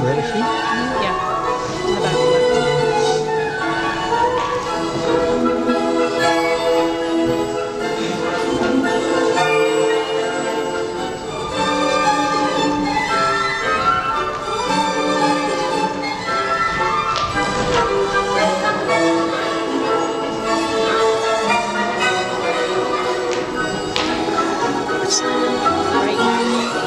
Where is she? Yeah. In the back left. Right. Back. She's in the left. She's on the left, yeah.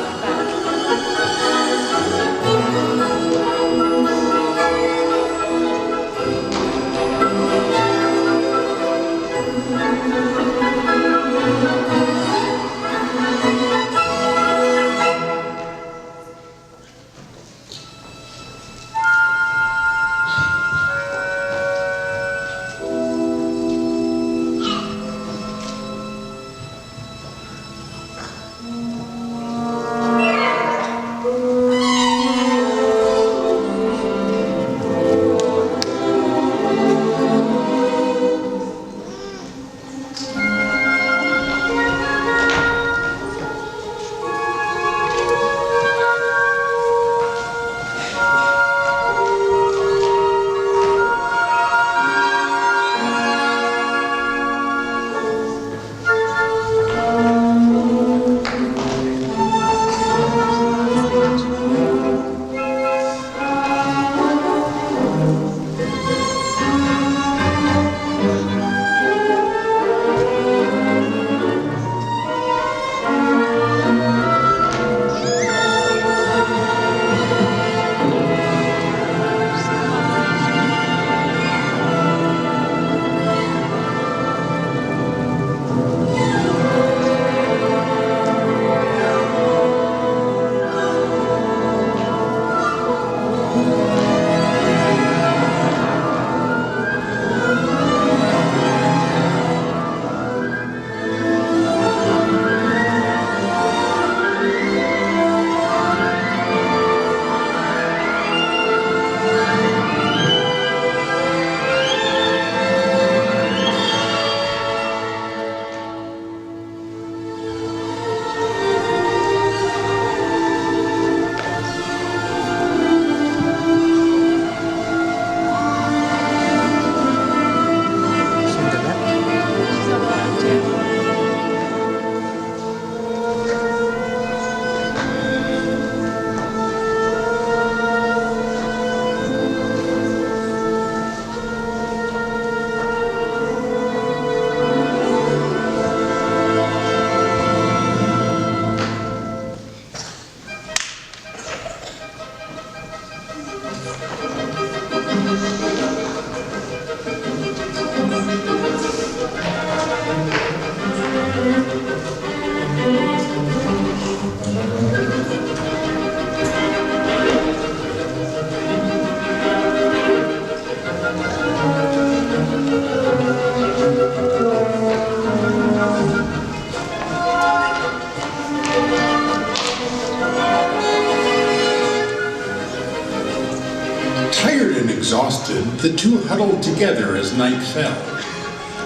Tired and exhausted, the two huddled together as night fell.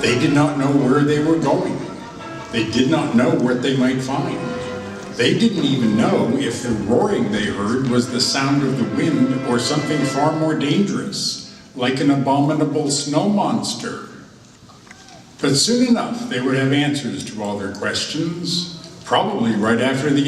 They did not know where they were going. They did not know what they might find. They didn't even know if the roaring they heard was the sound of the wind or something far more dangerous, like an abominable snow monster. But soon enough, they would have answers to all their questions, probably right after the